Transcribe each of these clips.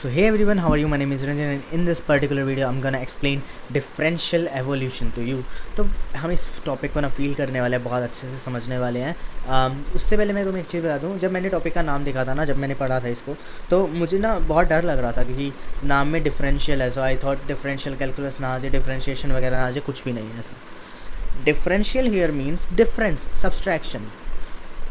So hey everyone, how are you? My name is Ranjan and in this particular video I'm gonna explain differential evolution to you. तो हम इस topic को ना feel करने वाले हैं, बहुत अच्छे से समझने वाले हैं। उससे पहले मैं तुम्हें एक चीज़ बता दूं, जब मैंने टॉपिक का नाम देखा था ना, जब मैंने पढ़ा था इसको, तो मुझे ना बहुत डर लग रहा था क्योंकि नाम में डिफरेंशियल है। सो आई थॉट डिफरेंशियल कैलकुलस ना आ जाए, डिफरेंशिएशन वगैरह ना आ जाए, कुछ भी नहीं है ऐसा। Differential here means difference, subtraction.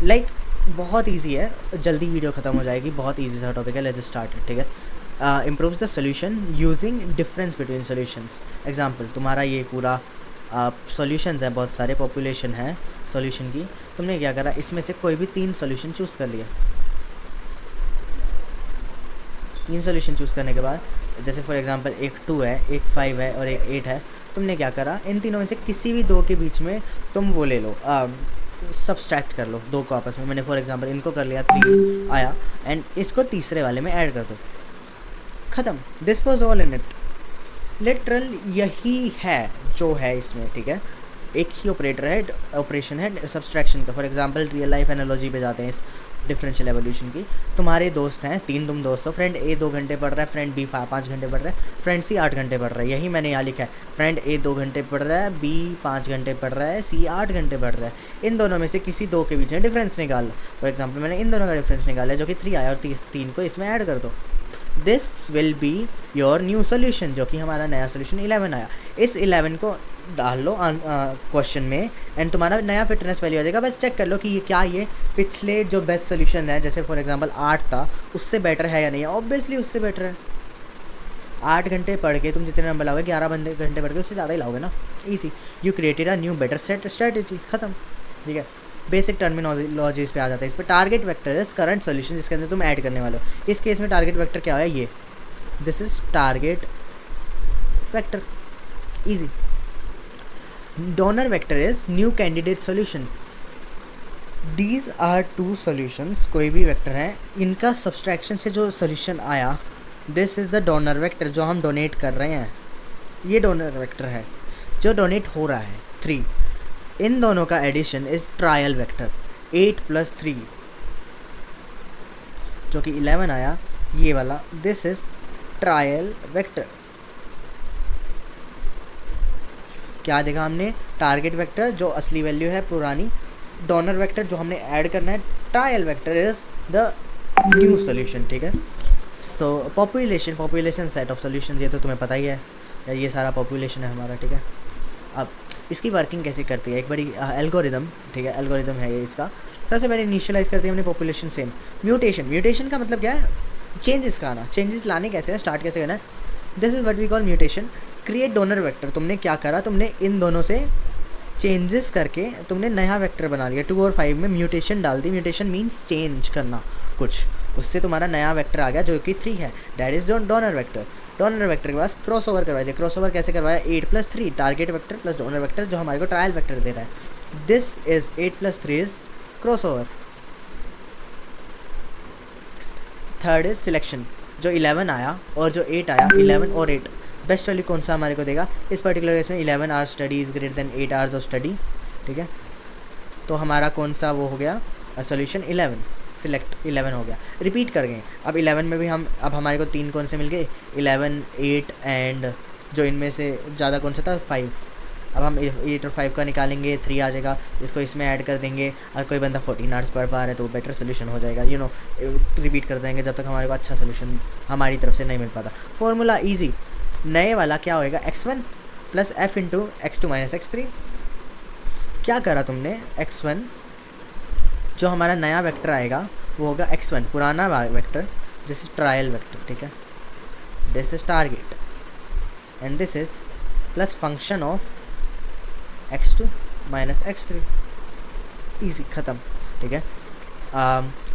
Like बहुत ईजी है, जल्दी वीडियो ख़त्म हो जाएगी, बहुत ईजी सा टॉपिक है। लेट्स स्टार्ट इट, ठीक है। Improves the solution using difference between solutions. Example, तुम्हारा ये पूरा सॉल्यूशंस है, बहुत सारे पॉपुलेशन है सॉल्यूशन की। तुमने क्या करा, इसमें से कोई भी 3 सॉल्यूशन चूज़ कर लिया। 3 सॉल्यूशन चूज़ करने के बाद, जैसे फॉर एग्जांपल एक 2 है, एक 5 है और एक 8 है। तुमने क्या करा, इन तीनों में से किसी भी 2 के बीच में तुम वो ले लो, सब्सट्रैक्ट कर लो 2 को आपस में। मैंने फॉर एग्जांपल इनको कर लिया, 3 आया, एंड इसको तीसरे वाले में ऐड कर दो, ख़त्म। This was all in it. Literal यही है जो है इसमें, ठीक है। एक ही ऑपरेटर है, ऑपरेशन है सब्सट्रैक्शन का। For example real life analogy पे जाते हैं इस डिफरेंशियल एवोल्यूशन की। तुम्हारे दोस्त हैं 3, तुम दोस्त हो। फ्रेंड ए 2 घंटे पढ़ रहा है, फ्रेंड बी 5 घंटे पढ़ रहा है, फ्रेंड सी 8 घंटे पढ़ रहा है। यही मैंने यहाँ लिखा है, फ्रेंड ए 2 घंटे पढ़ रहा है, बी 5 घंटे पढ़ रहा है, सी 8 घंटे पढ़ रहा है। इन दोनों में से किसी 2 के बीच में डिफरेंस निकाल लो। फॉर एग्जाम्पल मैंने इन दोनों का डिफरेंस निकाला जो कि 3 आया, और 3 को इसमें ऐड कर दो। This will be your new solution, जो कि हमारा नया सोल्यूशन 11 आया। इस 11 को डाल लो क्वेश्चन में एंड तुम्हारा नया फिटनेस वैल्यू आ जाएगा। बस चेक कर लो कि ये क्या, ये पिछले जो बेस्ट सोल्यूशन है, जैसे फॉर एग्जांपल 8 था, उससे बेटर है या नहीं है। ऑब्वियसली उससे बेटर है। 8 घंटे पढ़ के तुम जितने नंबर लाओगे, 11 घंटे पढ़ के उससे ज़्यादा ही लाओगे ना। Easy, you created a new better strategy, ख़त्म, ठीक है। बेसिक टर्मिनोलॉजीज पे आ जाता है। इस पर target vector is current solution, जिसके अंदर तुम ऐड करने वाले हो। इस केस में टारगेट वेक्टर क्या है, ये, this is target vector, easy. Donor vector is new candidate solution. These are 2 solutions, कोई भी वेक्टर है, इनका सब्सट्रैक्शन से जो सोल्यूशन आया, this is the donor vector, जो हम डोनेट कर रहे हैं। ये डोनर वेक्टर है जो डोनेट हो रहा है, 3। इन दोनों का एडिशन इज ट्रायल वेक्टर, 8 + 3 जो कि 11 आया, ये वाला। This is trial vector. क्या देखा हमने, टारगेट वेक्टर जो असली वैल्यू है पुरानी, डोनर वेक्टर जो हमने ऐड करना है, trial vector is the new solution, ठीक है। सो पॉपुलेशन सेट ऑफ सोल्यूशन, ये तो तुम्हें पता ही है, ये सारा पॉपुलेशन है हमारा, ठीक है। अब इसकी वर्किंग कैसे करती है, एक बड़ी एल्गोरिदम, ठीक है, एल्गोरिदम है ये इसका। सबसे पहले इनिशियलाइज करती है हमने पॉपुलेशन सेम। म्यूटेशन का मतलब क्या है, चेंजेस का आना। चेंजेस लाने कैसे हैं, स्टार्ट कैसे करना है, this is what we call mutation. Create donor vector, तुमने क्या करा, तुमने इन दोनों से चेंजेस करके तुमने नया वेक्टर बना लिया। 2 और 5 में म्यूटेशन डाल दी। म्यूटेशन मीन्स चेंज करना कुछ, उससे तुम्हारा नया वेक्टर आ गया जो कि 3 है, that is donor vector. Donor vector के पास क्रॉस ओवर करवाया दिया। क्रॉस ओवर कैसे करवाया, 8 + 3 target vector plus donor vector, जो हमारे को ट्रायल वेक्टर दे रहा है। This is 8 + 3 is cross over. Third is selection, जो 11 आया और जो 8 आया, 11 और 8, बेस्ट वैल्यू कौन सा हमारे को देगा। इस पर्टिकुलर केस में 11 hours study is greater than 8 hours of study, ठीक है। तो हमारा कौन सा वो हो गया सोल्यूशन, 11, सिलेक्ट 11 हो गया। रिपीट कर गए। अब 11 में भी हम, अब हमारे को 3 कौन से मिल गए, 11, 8 एंड जो इनमें से ज़्यादा कौन सा था, 5। अब हम 8 और 5 का निकालेंगे, 3 आ जाएगा, इसको इसमें ऐड कर देंगे। अगर कोई बंदा 14 आवर्स पढ़ पा रहा है तो वो बेटर सोल्यूशन हो जाएगा, यू नो। रिपीट कर देंगे जब तक हमारे को अच्छा सोल्यूशन हमारी तरफ से नहीं मिल पाता। फॉर्मूला ईजी, नए वाला क्या होएगा, x1 + f × x2 - x3। क्या करा तुमने, x1 जो हमारा नया वेक्टर आएगा वो होगा x1, पुराना vector, this is trial vector, ठीक है। This is target and this is plus function of x2 - x3, easy, ख़त्म, ठीक है।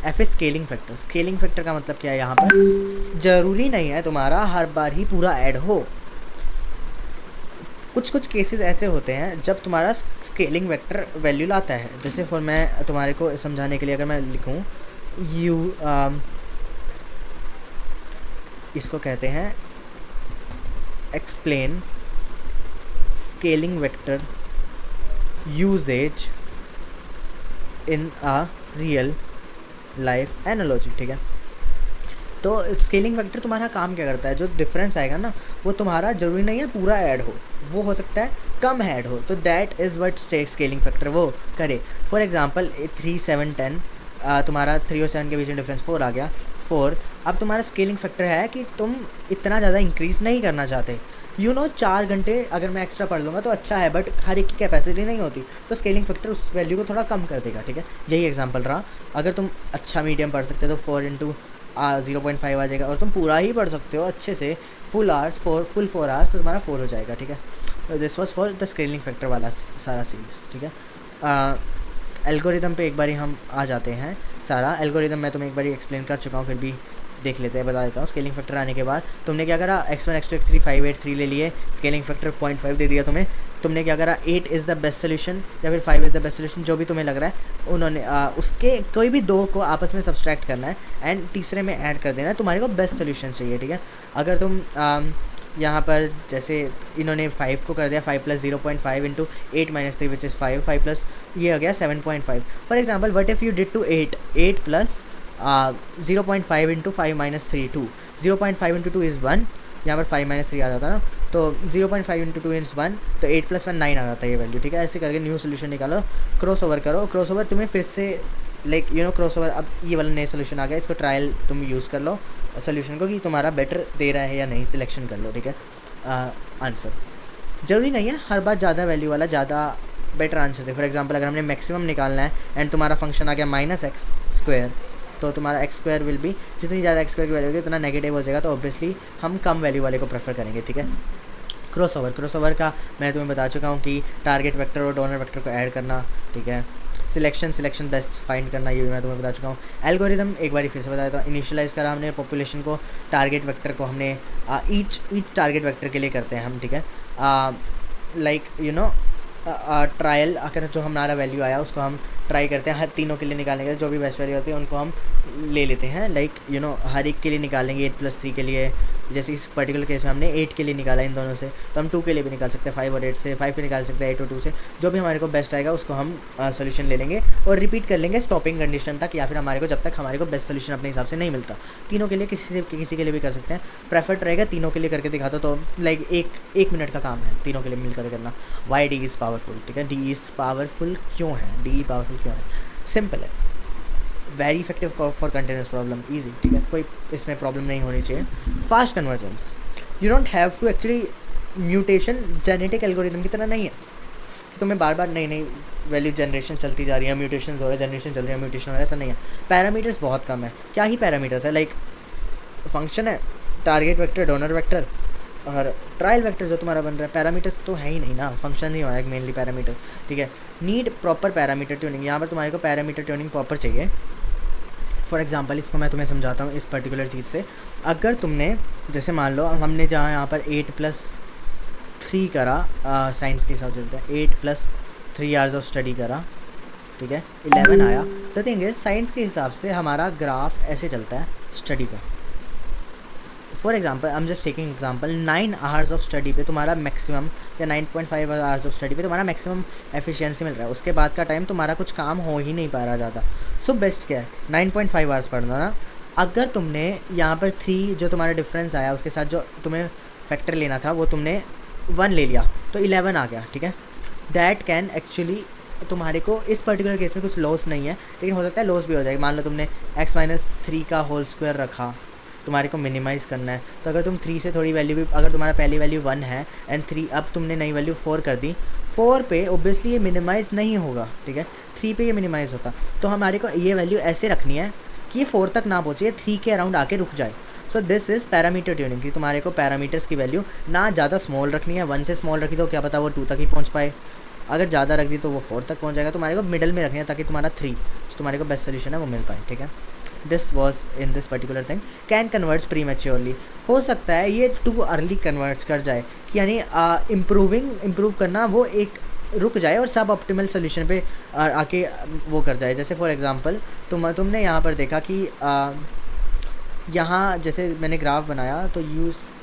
F is scaling factor. Scaling factor का मतलब क्या है, यहाँ पर ज़रूरी नहीं है तुम्हारा हर बार ही पूरा ऐड हो। कुछ केसेस ऐसे होते हैं जब तुम्हारा स्केलिंग वेक्टर वैल्यू लाता है। जैसे फॉर मैं तुम्हारे को समझाने के लिए अगर मैं लिखूँ, इसको कहते हैं explain scaling vector usages in a real life analogy, ठीक है। तो स्केलिंग फैक्टर तुम्हारा काम क्या करता है, जो डिफरेंस आएगा ना वो तुम्हारा ज़रूरी नहीं है पूरा ऐड हो वो सकता है कम ऐड हो, तो that is what scaling factor वो करे। फॉर एग्जांपल 3 7 10 तुम्हारा 3 और 7 के बीच में डिफरेंस 4 आ गया 4। अब तुम्हारा स्केलिंग फैक्टर है कि तुम इतना ज़्यादा इंक्रीज़ नहीं करना चाहते, 4 घंटे अगर मैं एक्स्ट्रा पढ़ लूँगा तो अच्छा है, बट हर एक की कैपेसिटी नहीं होती, तो स्केलिंग फैक्टर उस वैल्यू को थोड़ा कम कर देगा, ठीक है। यही एग्जांपल रहा। अगर तुम अच्छा मीडियम पढ़ सकते हो तो 4 इंटू 0.5 आ जाएगा, और तुम पूरा ही पढ़ सकते हो अच्छे से फुल 4 आवर्स तो तुम्हारा 4 हो जाएगा, ठीक है। This was for the scaling factor वाला सारा सीरीज़, ठीक है। एल्गोरिदम पे एक बारी हम आ जाते हैं। सारा एल्गोरिदम मैं तुम्हें एक बारी एक्सप्लेन कर चुका हूँ, फिर भी देख लेते हैं, बता देता हूँ। स्केलिंग फैक्टर आने के बाद तुमने क्या करा, x1 x2 x3 5 8 3 ले लिए, स्केलिंग फैक्टर 0.5 दे दिया तुम्हें। तुमने क्या करा, 8 इज़ द बेस्ट सोल्यूशन या फिर 5 इज़ द बेस्ट सोल्यूशन, जो भी तुम्हें लग रहा है उन्होंने उसके कोई भी दो को आपस में सब्सट्रैक्ट करना है एंड तीसरे में ऐड कर देना है, तुम्हारे को बेस्ट सोल्यूशन चाहिए, ठीक है। अगर तुम यहाँ पर जैसे इन्होंने 5 को कर दिया 5 + 0.5 इंटू 8 - 3 विच इज़ 5 प्लस ये हो गया 7.5। For example what if you did to 8 plus 0.5 into 5 - 3 2, 0.5 into 2 is 1, यहाँ पर 5 - 3 आ जाता है ना, तो 0.5 इंटू 2 इज़ 1, तो 8 + 1 9 आ जाता है ये वैल्यू, ठीक है। ऐसे करके न्यू सोल्यूशन निकालो, क्रॉस ओवर करो, क्रॉस ओवर तुम्हें फिर से लाइक क्रॉस ओवर, अब ये वाला नया सोल्यूशन आ गया, इसको ट्रायल तुम यूज़ कर लो सोल्यूशन को कि तुम्हारा बेटर दे रहा है या नहीं, सिलेक्शन कर लो, ठीक है। आंसर ज़रूरी नहीं है हर बार ज़्यादा वैल्यू वाला ज़्यादा better answer they. For example अगर हमने मैक्सिमम निकालना है एंड तुम्हारा फंक्शन आ गया -x², तो तुम्हारा x² विल बी, जितनी ज़्यादा x² की वैल्यू होगी उतना नेगेटिव हो जाएगा, तो ऑब्वियसली हम कम वैल्यू वाले को प्रेफर करेंगे, ठीक है। क्रॉस ओवर का मैं तुम्हें बता चुका हूँ कि टारगेट वेक्टर और डोनर वेक्टर को ऐड करना, ठीक है। सिलेक्शन बेस्ट फाइंड करना, ये भी मैं तुम्हें बता चुका हूँ। एल्गोरिदम एक बार फिर से बता देता हूँ। इनिशियलाइज़ करा हमने पॉपुलेशन को, टारगेट वेक्टर को हमने ईच टारगेट वेक्टर के लिए करते हैं हम, ठीक है। लाइक ट्रायल, अगर जो हमारा वैल्यू आया उसको हम ट्राई करते हैं हर तीनों के लिए निकालने के, जो भी बेस्ट वैल्यू होती है उनको हम ले लेते हैं, लाइक हर एक के लिए निकालेंगे। 8 + 3 के लिए, जैसे इस पर्टिकुलर केस में हमने 8 के लिए निकाला इन दोनों से, तो हम 2 के लिए भी निकाल सकते हैं, 5 और 8 से, 5 के निकाल सकते हैं 8 और 2 से, जो भी हमारे को बेस्ट आएगा उसको हम सोल्यूशन ले लेंगे और रिपीट कर लेंगे स्टॉपिंग कंडीशन तक, या फिर हमारे को जब तक हमारे को बेस्ट सोल्यूशन अपने हिसाब से नहीं मिलता। तीनों के लिए किसी के लिए भी कर सकते हैं, प्रेफर्ड रहेगा तीनों के लिए करके दिखा दो, तो लाइक एक मिनट का काम है तीनों के लिए मिलकर करना। वाई डी इज़ पावरफुल, ठीक है। डी इज़ पावरफुल क्यों है, डी पावरफुल क्यों है, सिंपल है, very effective for continuous problem, easy, ठीक है, कोई इसमें प्रॉब्लम नहीं होनी चाहिए। Fast convergence, you don't have to actually, mutation genetic algorithm की तरह नहीं है कि तुम्हें बार बार नई वैल्यू जनरेशन चलती जा रही है, म्यूटेशन हो रहा है, जनरेशन चल रही है, म्यूटेशन हो रहा है, ऐसा नहीं है। पैरामीटर्स बहुत कम है, क्या ही पैरामीटर्स है, लाइक फंक्शन है, टारगेट वेक्टर, डोनर वेक्टर और ट्रायल वेक्टर जो तुम्हारा बन रहा है, पैरामीटर्स तो है ही नहीं ना, फंक्शन ही हो रहा है मेनली पैरामीटर, ठीक है। नीड प्रॉपर पैरामीटर ट्यूनिंग, यहाँ पर तुम्हारे को पैरामीटर ट्यूनिंग प्रॉपर चाहिए। फॉर एग्जांपल इसको मैं तुम्हें समझाता हूँ इस पर्टिकुलर चीज़ से। अगर तुमने जैसे मान लो हमने जहाँ यहाँ पर 8 + 3 करा, साइंस के हिसाब से चलता है 8 + 3 आवर्स ऑफ स्टडी करा, ठीक है, 11 आया। द थिंग इज साइंस के हिसाब से हमारा ग्राफ ऐसे चलता है स्टडी का। For example I am just taking example, 9 hours of study पे तुम्हारा मैक्सिमम, या 9.5 आवर्स ऑफ स्टडी पे तुम्हारा मैक्सिमम एफिशिएंसी मिल रहा है, उसके बाद का टाइम तुम्हारा कुछ काम हो ही नहीं पा रहा ज़्यादा। सो बेस्ट क्या है, 9.5 आवर्स पढ़ना ना। अगर तुमने यहाँ पर 3 जो तुम्हारा डिफरेंस आया उसके साथ जो तुम्हें फैक्टर लेना था वो तुमने 1 ले लिया, तो 11 आ गया, ठीक है। दैट कैन एक्चुअली, तुम्हारे को इस पर्टिकुलर केस में कुछ लॉस नहीं है, लेकिन हो सकता है लॉस भी हो जाएगा। मान लो तुमने x - 3 का होल स्क्वायर रखा, तुम्हारे को मिनिमाइज़ करना है, तो अगर तुम 3 से थोड़ी वैल्यू भी, अगर तुम्हारा पहली वैल्यू 1 है एंड 3, अब तुमने नई वैल्यू 4 कर दी, 4 पे ओब्वियसली ये मिनिमाइज़ नहीं होगा, ठीक है, 3 पे ये मिनिमाइज़ होता, तो हमारे को ये वैल्यू ऐसे रखनी है कि ये 4 तक ना पहुँचे, 3 के अराउंड आके रुक जाए। So this is parameter tuning, कि तुम्हारे को पैरामीटर्स की वैल्यू ना ज़्यादा स्मॉल रखनी है, 1 से स्मॉल रखी तो क्या पता वो 2 तक ही पहुँच पाए, अगर ज़्यादा रख दी तो वो 4 तक पहुँच जाएगा। तुम्हारे को मिडल में रखनी है ताकि तुम्हारा 3 जो तुम्हारे को बेस्ट सोल्यूशन है वो मिल पाए, ठीक है। This was in this particular thing, can converts pre maturely, हो सकता है ये टू अर्ली कन्वर्ट्स कर जाए, कि यानी इम्प्रूव करना वो एक रुक जाए और सब ऑप्टिमल सोल्यूशन पे आके वो कर जाए। जैसे फॉर एग्जांपल तुमने यहाँ पर देखा कि यहाँ जैसे मैंने ग्राफ बनाया तो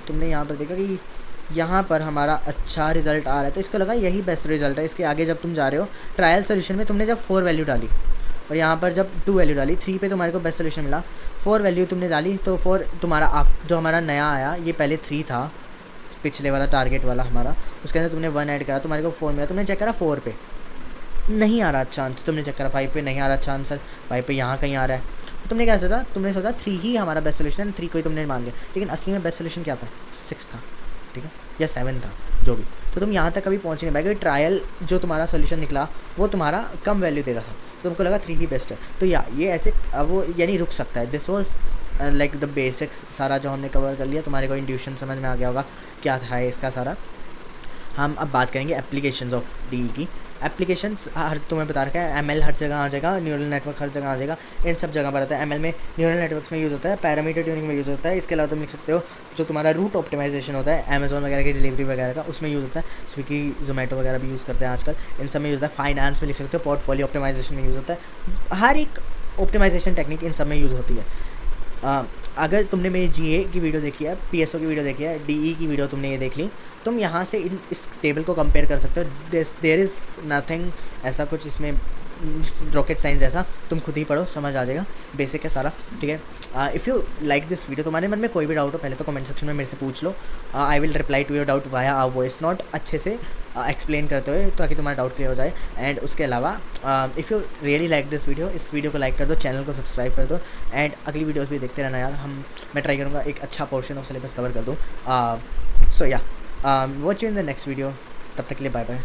तुमने यहाँ पर देखा कि यहाँ पर हमारा अच्छा रिजल्ट आ रहा है, तो इसको लगा यही बेस्ट रिजल्ट है। इसके आगे जब तुम जा रहे हो ट्रायल सोल्यूशन में, तुमने जब 4 वैल्यू डाली और यहाँ पर जब 2 वैल्यू डाली, 3 पे तुम्हारे को बेस्ट सोल्यूशन मिला, 4 वैल्यू तुमने डाली तो 4 तुम्हारा जो हमारा नया आया, ये पहले 3 था पिछले वाला टारगेट वाला हमारा, उसके अंदर तुमने 1 ऐड करा, तुम्हारे को 4 मिला, तुमने चेक करा 4 पे नहीं आ रहा अच्छा आंसर, तुमने चेक करा 5 पे नहीं आ रहा अच्छा आंसर, 5 पे यहाँ कहीं आ रहा है, तो तुमने क्या सोचा, तुमने सोचा 3 ही हमारा बेस्ट सोल्यूशन है, 3 को ही तुमने मान लिया, लेकिन असली में बेस्ट सोल्यूशन क्या था, 6 था, ठीक है, या 7 था, जो भी, तो तुम यहाँ तक कभी पहुँच नहीं पाएगा। ट्रायल जो तुम्हारा सोल्यूशन निकला वो तुम्हारा कम वैल्यू दे रहा था, तो तुमको लगा 3 ही बेस्ट है, तो ये ऐसे वो यानी रुक सकता है। This was like the basics, सारा जो हमने कवर कर लिया, तुम्हारे को इंट्यूशन समझ में आ गया होगा क्या था इसका सारा। हम अब बात करेंगे एप्लीकेशंस ऑफ डी की। एप्लीकेशंस हर तुम्हें बता रखा है, एमएल हर जगह आ जाएगा, न्यूरल नेटवर्क हर जगह आ जाएगा, इन सब जगह पर आता है। एमएल में न्यूरल नेटवर्क्स में यूज़ होता है, पैरामीटर ट्यूनिंग में यूज़ होता है, इसके अलावा तुम लिख सकते हो जो तुम्हारा रूट ऑप्टिमाइजेशन होता है अमेजोन वगैरह की डिलीवरी वगैरह का, उसमें यूज़ होता है। स्विगी जोमेटो वगैरह भी यूज़ करते हैं आजकल, इन सब में यूज़ होता है। फाइनेंस में लिख सकते हो, पोर्टफोलियो ऑप्टिमाइजेशन में यूज़ होता है। हर एक ऑप्टिमाइजेशन टेक्निक इन सब में यूज़ होती है। अगर तुमने मेरी जीए की वीडियो देखी है, पीएसओ की वीडियो देखी है, डीई की वीडियो तुमने ये देख ली, तुम यहाँ से इस टेबल को कंपेयर कर सकते हो। देयर इज़ नथिंग ऐसा कुछ इसमें रॉकेट साइंस जैसा, तुम खुद ही पढ़ो, समझ आ जाएगा, बेसिक है सारा, ठीक है। If you like this video, तुम्हारे मन में कोई भी डाउट हो पहले तो कमेंट सेक्शन में मेरे से पूछ लो, I will reply to your doubt via our voice note, अच्छे से एक्सप्लेन करते हुए, ताकि तुम्हारा डाउट क्लियर हो जाए। एंड उसके अलावा if you really like this video, इस वीडियो को लाइक कर दो, चैनल को सब्सक्राइब कर दो, एंड अगली वीडियोज़ भी देखते रहना यार। मैं ट्राई करूँगा एक अच्छा पोर्शन ऑफ सिलेबस कवर कर दूँ। सो या watch you in the next video, तब तक के लिए बाय बाय।